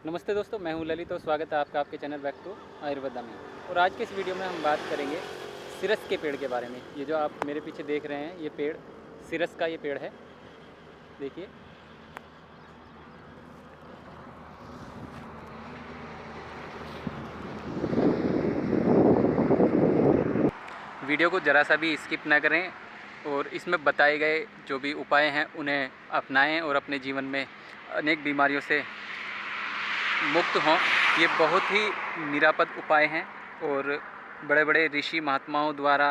नमस्ते दोस्तों, मैं हूं ललित और स्वागत है आपका आपके चैनल बैक टू आयुर्वेदा में। और आज के इस वीडियो में हम बात करेंगे सिरस के पेड़ के बारे में। ये जो आप मेरे पीछे देख रहे हैं, ये पेड़ सिरस का ये पेड़ है। देखिए, वीडियो को ज़रा सा भी स्किप ना करें और इसमें बताए गए जो भी उपाय हैं उन्हें अपनाएं और अपने जीवन में अनेक बीमारियों से मुक्त हों। ये बहुत ही निरापद उपाय हैं और बड़े बड़े ऋषि महात्माओं द्वारा,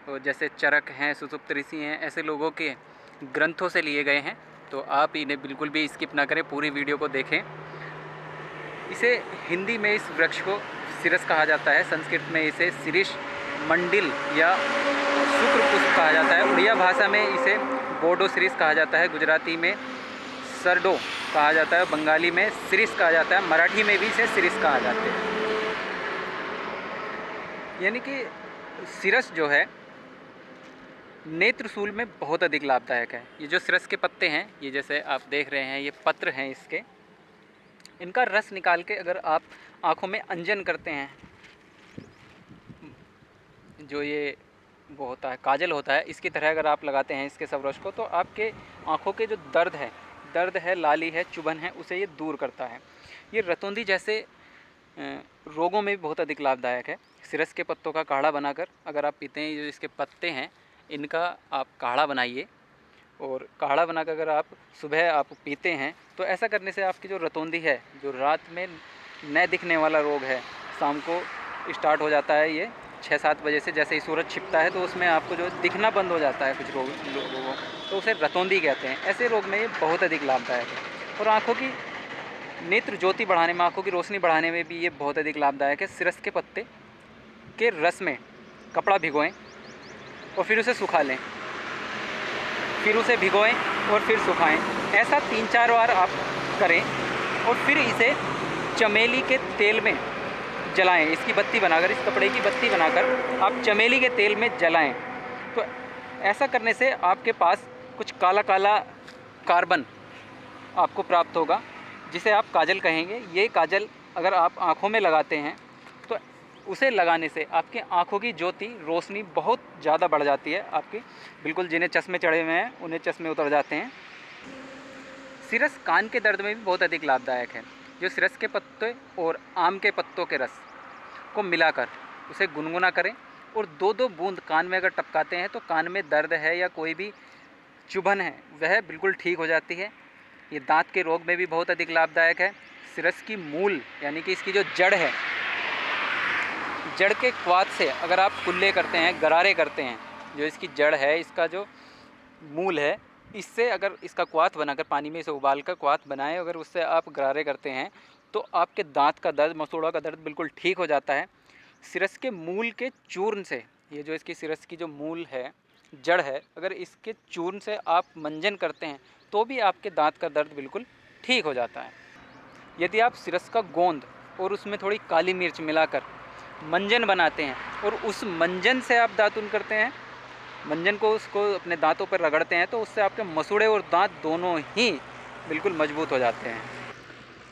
और जैसे चरक हैं, सुसुप्त ऋषि हैं, ऐसे लोगों के ग्रंथों से लिए गए हैं। तो आप इन्हें बिल्कुल भी स्किप ना करें, पूरी वीडियो को देखें। इसे हिंदी में इस वृक्ष को सिरस कहा जाता है, संस्कृत में इसे शिरीष मंडिल या शुक्र पुष्प कहा जाता है, उड़िया भाषा में इसे बोडो शिरीष कहा जाता है, गुजराती में सरडो कहा जाता है, बंगाली में शिरीष कहा जाता है, मराठी में भी इसे शिरीष कहा जाता है। यानी कि सिरस जो है नेत्रशूल में बहुत अधिक लाभदायक है। ये जो सिरस के पत्ते हैं, ये जैसे आप देख रहे हैं, ये पत्र हैं इसके, इनका रस निकाल के अगर आप आँखों में अंजन करते हैं, जो ये वो होता है काजल होता है, इसकी तरह अगर आप लगाते हैं इसके सब रस को, तो आपके आँखों के जो दर्द है, लाली है, चुभन है, उसे ये दूर करता है। ये रतौंधी जैसे रोगों में भी बहुत अधिक लाभदायक है। सिरस के पत्तों का काढ़ा बनाकर अगर आप पीते हैं, जो इसके पत्ते हैं इनका आप काढ़ा बनाइए, और काढ़ा बनाकर अगर आप सुबह आप पीते हैं तो ऐसा करने से आपकी जो रतौंधी है, जो रात में न दिखने वाला रोग है, शाम को स्टार्ट हो जाता है। ये 6-7 बजे से जैसे ही सूरज छिपता है तो उसमें आपको जो दिखना बंद हो जाता है कुछ लोगों को, तो उसे रतौंधी कहते हैं। ऐसे रोग में ये बहुत अधिक लाभदायक है। और आँखों की नेत्र ज्योति बढ़ाने में, आँखों की रोशनी बढ़ाने में भी ये बहुत अधिक लाभदायक है। सिरस के पत्ते के रस में कपड़ा भिगोएं और फिर उसे सुखा लें, फिर उसे भिगोएं और फिर सुखाएं। ऐसा 3-4 बार आप करें और फिर इसे चमेली के तेल में जलाएं। इसकी बत्ती बनाकर, इस कपड़े की बत्ती बनाकर आप चमेली के तेल में जलाएं। तो ऐसा करने से आपके पास कुछ काला काला कार्बन आपको प्राप्त होगा, जिसे आप काजल कहेंगे। ये काजल अगर आप आँखों में लगाते हैं तो उसे लगाने से आपकी आँखों की ज्योति, रोशनी बहुत ज़्यादा बढ़ जाती है आपकी। बिल्कुल जिन्हें चश्मे चढ़े हुए हैं उन्हें चश्मे उतर जाते हैं। सिरस कान के दर्द में भी बहुत अधिक लाभदायक है। जो सिरस के पत्ते और आम के पत्तों के रस को मिलाकर उसे गुनगुना करें और 2-2 बूंद कान में अगर टपकाते हैं तो कान में दर्द है या कोई भी चुभन है वह बिल्कुल ठीक हो जाती है। ये दांत के रोग में भी बहुत अधिक लाभदायक है। सिरस की मूल यानी कि इसकी जो जड़ है, जड़ के क्वाथ से अगर आप कुल्ले करते हैं, गरारे करते हैं, जो इसकी जड़ है, इसका जो मूल है, इससे अगर इसका क्वाथ बनाकर पानी में इसे उबाल कर क्वाथ बनाएं, अगर उससे आप गरारे करते हैं तो आपके दांत का दर्द, मसूड़ों का दर्द बिल्कुल ठीक हो जाता है। सिरस के मूल के चूर्ण से, ये जो इसकी सिरस की जो मूल है, जड़ है, अगर इसके चूर्ण से आप मंजन करते हैं तो भी आपके दांत का दर्द बिल्कुल ठीक हो जाता है। यदि आप सिरस का गोंद और उसमें थोड़ी काली मिर्च मिलाकर मंजन बनाते हैं और उस मंजन से आप दातुन करते हैं, मंजन को उसको अपने दांतों पर रगड़ते हैं, तो उससे आपके मसूड़े और दांत दोनों ही बिल्कुल मजबूत हो जाते हैं।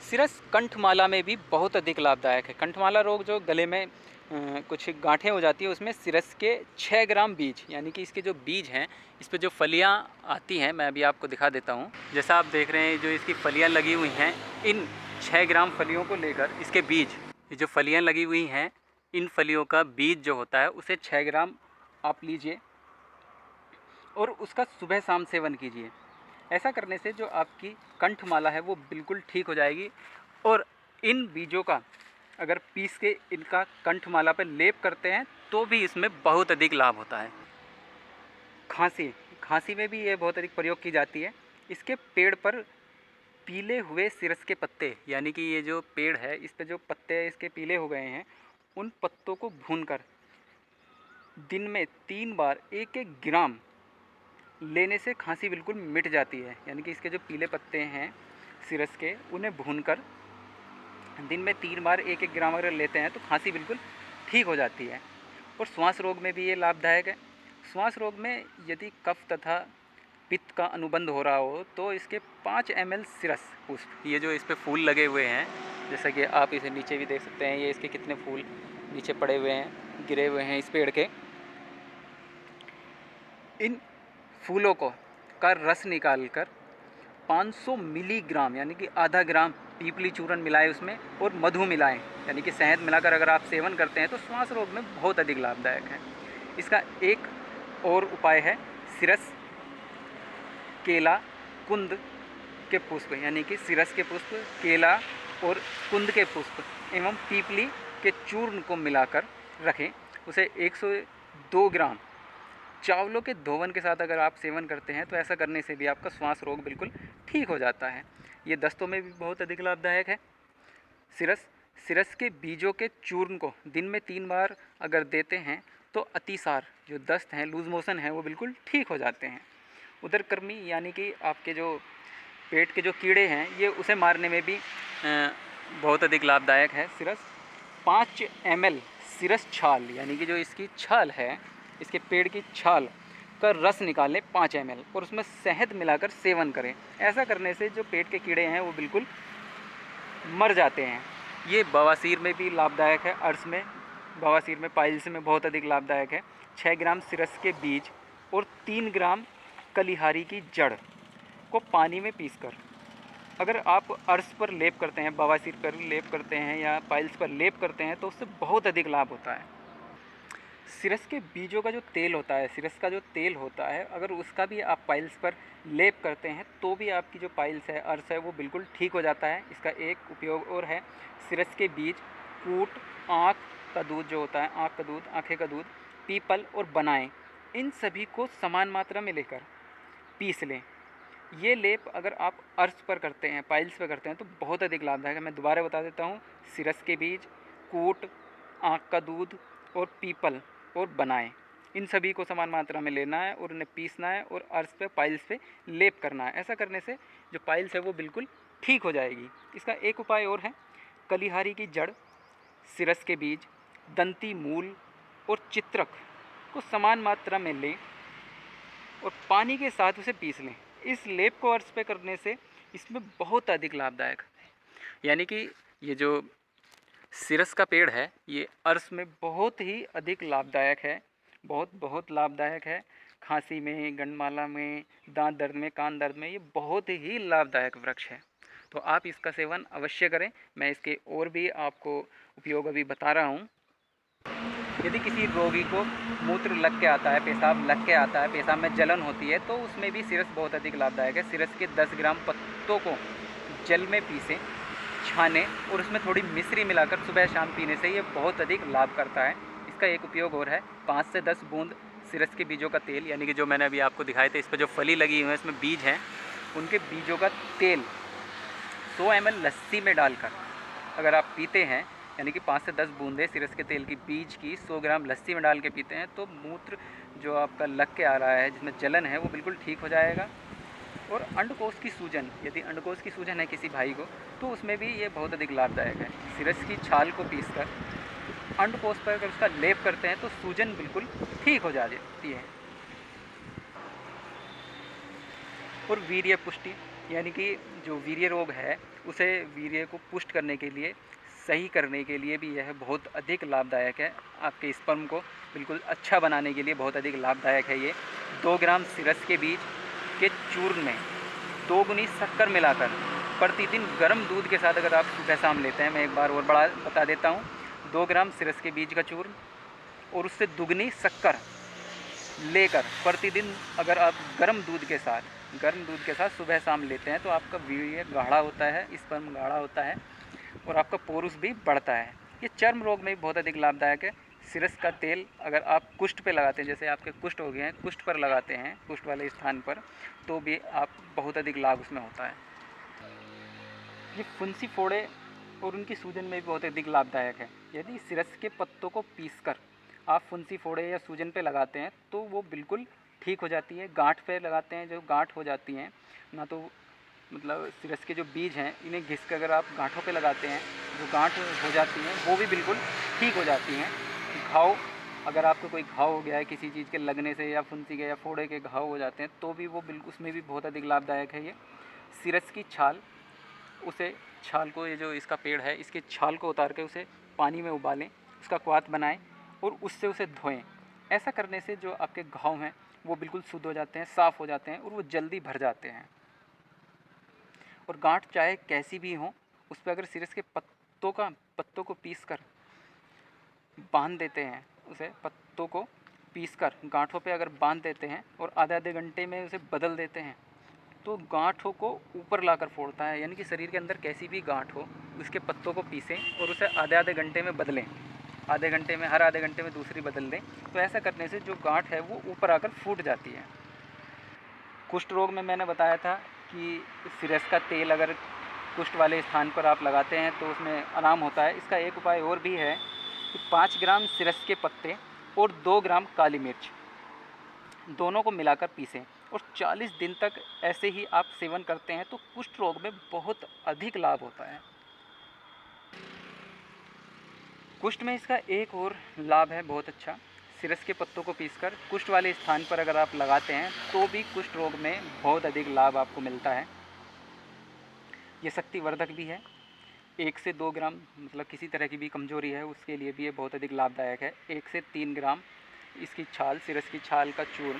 सिरस कंठमाला में भी बहुत अधिक लाभदायक है। कंठमाला रोग, जो गले में कुछ गांठें हो जाती है, उसमें सिरस के 6 ग्राम बीज, यानी कि इसके जो बीज हैं, इस पर जो फलियां आती हैं, मैं अभी आपको दिखा देता हूं। जैसा आप देख रहे हैं, जो इसकी फलियां लगी हुई हैं, इन 6 ग्राम फलियों को लेकर इसके बीज, ये जो फलियां लगी हुई हैं, इन फलियों का बीज जो होता है उसे 6 ग्राम आप लीजिए और उसका सुबह शाम सेवन कीजिए। ऐसा करने से जो आपकी कंठमाला है वो बिल्कुल ठीक हो जाएगी। और इन बीजों का अगर पीस के इनका कंठमाला पर लेप करते हैं तो भी इसमें बहुत अधिक लाभ होता है। खांसी में भी ये बहुत अधिक प्रयोग की जाती है। इसके पेड़ पर पीले हुए सिरस के पत्ते, यानी कि ये जो पेड़ है, इस पे जो पत्ते इसके पीले हो गए हैं, उन पत्तों को भूनकर दिन में 3 बार 1-1 ग्राम लेने से खांसी बिल्कुल मिट जाती है। यानी कि इसके जो पीले पत्ते हैं सिरस के, उन्हें भूनकर दिन में 3 बार 1-1 ग्राम अगर लेते हैं तो खांसी बिल्कुल ठीक हो जाती है। और श्वास रोग में भी ये लाभदायक है। श्वास रोग में यदि कफ तथा पित्त का अनुबंध हो रहा हो तो इसके 5 ml सिरस पुष्प, ये जो इस पर फूल लगे हुए हैं, जैसा कि आप इसे नीचे भी देख सकते हैं, ये इसके कितने फूल नीचे पड़े हुए हैं, गिरे हुए हैं इस पेड़ के। इन फूलों को का रस निकाल कर 500 मिलीग्राम यानी कि आधा ग्राम पीपली चूर्ण मिलाएं उसमें, और मधु मिलाएं यानी कि शहद मिलाकर अगर आप सेवन करते हैं तो श्वास रोग में बहुत अधिक लाभदायक है। इसका एक और उपाय है सिरस, केला, कुंद के पुष्प यानी कि सिरस के पुष्प, केला और कुंद के पुष्प एवं पीपली के चूर्ण को मिलाकर रखें। उसे 102 ग्राम चावलों के धोवन के साथ अगर आप सेवन करते हैं तो ऐसा करने से भी आपका श्वास रोग बिल्कुल ठीक हो जाता है। ये दस्तों में भी बहुत अधिक लाभदायक है। सिरस के बीजों के चूर्ण को दिन में 3 बार अगर देते हैं तो अतिसार, जो दस्त हैं, लूज मोशन है, वो बिल्कुल ठीक हो जाते हैं। उदरकृमि यानी कि आपके जो पेट के जो कीड़े हैं, ये उसे मारने में भी बहुत अधिक लाभदायक है सिरस। 5 ml सिरस छाल यानी कि जो इसकी छाल है, इसके पेड़ की छाल का रस निकालें 5 ml और उसमें शहद मिलाकर सेवन करें। ऐसा करने से जो पेट के कीड़े हैं वो बिल्कुल मर जाते हैं। ये बवासीर में भी लाभदायक है, अर्श में, बवासीर में, पाइल्स में बहुत अधिक लाभदायक है। 6 ग्राम सिरस के बीज और 3 ग्राम कलिहारी की जड़ को पानी में पीसकर अगर आप अर्श पर लेप करते हैं, बवासीर पर लेप करते हैं या पाइल्स पर लेप करते हैं तो उससे बहुत अधिक लाभ होता है। सिरस के बीजों का जो तेल होता है, सिरस का जो तेल होता है, अगर उसका भी आप पाइल्स पर लेप करते हैं तो भी आपकी जो पाइल्स है, अर्श है, वो बिल्कुल ठीक हो जाता है। इसका एक उपयोग और है, सिरस के बीज, कूट, आँख का दूध जो होता है, आँख का दूध, आँखें का दूध, पीपल और बनाएं, इन सभी को समान मात्रा में लेकर पीस लें। ये लेप अगर आप अर्श पर करते हैं, पाइल्स पर करते हैं तो बहुत अधिक लाभदायक है। मैं दोबारा बता देता हूँ, सिरस के बीज, कूट, आँख का दूध और पीपल और बनाएं, इन सभी को समान मात्रा में लेना है और उन्हें पीसना है और अर्श पे, पाइल्स पे लेप करना है। ऐसा करने से जो पाइल्स है वो बिल्कुल ठीक हो जाएगी। इसका एक उपाय और है, कलिहारी की जड़, सिरस के बीज, दंती मूल और चित्रक को समान मात्रा में लें और पानी के साथ उसे पीस लें। इस लेप को अर्श पे करने से इसमें बहुत अधिक लाभदायक है। यानी कि ये जो सिरस का पेड़ है, ये अर्श में बहुत ही अधिक लाभदायक है, बहुत लाभदायक है। खांसी में, गंडमाला में, दांत दर्द में, कान दर्द में ये बहुत ही लाभदायक वृक्ष है। तो आप इसका सेवन अवश्य करें। मैं इसके और भी आपको उपयोग अभी बता रहा हूँ। यदि किसी रोगी को मूत्र लग के आता है, पेशाब लग के आता है, पेशाब में जलन होती है, तो उसमें भी सिरस बहुत अधिक लाभदायक है। सिरस के 10 ग्राम पत्तों को जल में पीसें, छाने और उसमें थोड़ी मिश्री मिलाकर सुबह शाम पीने से ये बहुत अधिक लाभ करता है। इसका एक उपयोग और है, 5 से 10 बूंद सिरस के बीजों का तेल, यानी कि जो मैंने अभी आपको दिखाए थे, इस पर जो फली लगी हुई है, इसमें बीज हैं, उनके बीजों का तेल 100 ml लस्सी में डालकर अगर आप पीते हैं, यानी कि 5 से 10 बूंदे सिरस के तेल की बीज की 100 ग्राम लस्सी में डाल के पीते हैं, तो मूत्र जो आपका लग के आ रहा है, जिसमें जलन है, वो बिल्कुल ठीक हो जाएगा। और अंडकोश की सूजन, यदि अंडकोश की सूजन है किसी भाई को, तो उसमें भी ये बहुत अधिक लाभदायक है। सिरस की छाल को पीसकर अंडकोश पर अगर उसका लेप करते हैं तो सूजन बिल्कुल ठीक हो जाती है। और वीर्य पुष्टि, यानी कि जो वीर्य रोग है, उसे वीर्य को पुष्ट करने के लिए, सही करने के लिए भी यह बहुत अधिक लाभदायक है। आपके स्पर्म को बिल्कुल अच्छा बनाने के लिए बहुत अधिक लाभदायक है ये। 2 ग्राम सिरस के बीज के चूर्ण में 2 गुनी शक्कर मिलाकर प्रतिदिन गर्म दूध के साथ अगर आप सुबह शाम लेते हैं, मैं एक बार और बड़ा बता देता हूँ, 2 ग्राम सिरस के बीज का चूर्ण और उससे दुगनी शक्कर लेकर प्रतिदिन अगर आप गर्म दूध के साथ सुबह शाम लेते हैं तो आपका वीर्य गाढ़ा होता है, स्पर्म गाढ़ा होता है और आपका पोरुस भी बढ़ता है। ये चर्म रोग में भी बहुत अधिक लाभदायक है। सिरस का तेल अगर आप कुष्ठ पे लगाते हैं, जैसे आपके कुष्ठ हो गए हैं, कुष्ठ पर लगाते हैं, कुष्ठ वाले स्थान पर, तो भी आप बहुत अधिक लाभ उसमें होता है। ये फुंसी फोड़े और उनकी सूजन में भी बहुत अधिक लाभदायक है। यदि सिरस के पत्तों को पीसकर आप फुंसी फोड़े या सूजन पे लगाते हैं तो वो बिल्कुल ठीक हो जाती है। गांठ पे लगाते हैं, जो गांठ हो जाती हैं ना, तो मतलब सिरस के जो बीज हैं, इन्हें घिस कर अगर आप गांठों पे लगाते हैं, जो गांठ हो जाती हैं वो भी बिल्कुल ठीक हो जाती हैं। घाव, अगर आपको कोई घाव हो गया है किसी चीज़ के लगने से, या फुंसी के या फोड़े के घाव हो जाते हैं, तो भी वो बिल्कुल, उसमें भी बहुत अधिक लाभदायक है ये। सिरस की छाल उसे छाल को, ये जो इसका पेड़ है इसके छाल को उतार के उसे पानी में उबालें, उसका क्वाथ बनाएं और उससे उसे धोएं। ऐसा करने से जो आपके घाव हैं वो बिल्कुल शुद्ध हो जाते हैं, साफ़ हो जाते हैं और वो जल्दी भर जाते हैं। और गांठ चाहे कैसी भी हो, उस पर अगर सिरस के पत्तों को पीस कर बांध देते हैं, उसे पत्तों को पीसकर गांठों पे अगर बांध देते हैं और आधे आधे घंटे में उसे बदल देते हैं, तो गांठों को ऊपर लाकर फोड़ता है। यानी कि शरीर के अंदर कैसी भी गांठ हो, उसके पत्तों को पीसें और उसे आधे आधे घंटे में बदलें, आधे घंटे में, हर आधे घंटे में दूसरी बदल दें। तो ऐसा करने से जो गांठ है वो ऊपर आकर फूट जाती है। कुष्ठ रोग में मैंने बताया था कि सिरस का तेल अगर कुष्ठ वाले स्थान पर आप लगाते हैं तो उसमें आराम होता है। इसका एक उपाय और भी है कि 5 ग्राम सिरस के पत्ते और 2 ग्राम काली मिर्च दोनों को मिलाकर पीसें और 40 दिन तक ऐसे ही आप सेवन करते हैं तो कुष्ठ रोग में बहुत अधिक लाभ होता है। कुष्ठ में इसका एक और लाभ है बहुत अच्छा। सिरस के पत्तों को पीसकर कुष्ठ वाले स्थान पर अगर आप लगाते हैं तो भी कुष्ठ रोग में बहुत अधिक लाभ आपको मिलता है। ये शक्तिवर्धक भी है। 1 से 2 ग्राम, मतलब किसी तरह की भी कमजोरी है उसके लिए भी ये बहुत अधिक लाभदायक है। 1 से 3 ग्राम इसकी छाल, सिरस की छाल का चूर्ण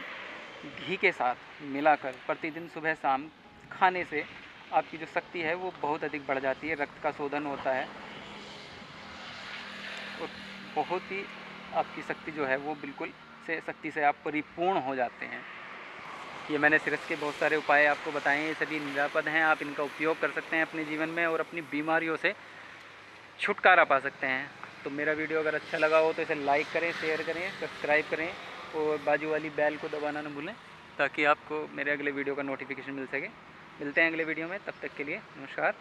घी के साथ मिलाकर प्रतिदिन सुबह शाम खाने से आपकी जो शक्ति है वो बहुत अधिक बढ़ जाती है, रक्त का शोधन होता है और बहुत ही आपकी शक्ति जो है वो बिल्कुल से शक्ति से आप परिपूर्ण हो जाते हैं। ये मैंने सिरस के बहुत सारे उपाय आपको बताए हैं, ये सभी निरापद हैं, आप इनका उपयोग कर सकते हैं अपने जीवन में और अपनी बीमारियों से छुटकारा पा सकते हैं। तो मेरा वीडियो अगर अच्छा लगा हो तो इसे लाइक करें, शेयर करें, सब्सक्राइब करें और बाजू वाली बेल को दबाना न भूलें ताकि आपको मेरे अगले वीडियो का नोटिफिकेशन मिल सके। मिलते हैं अगले वीडियो में, तब तक के लिए नमस्कार।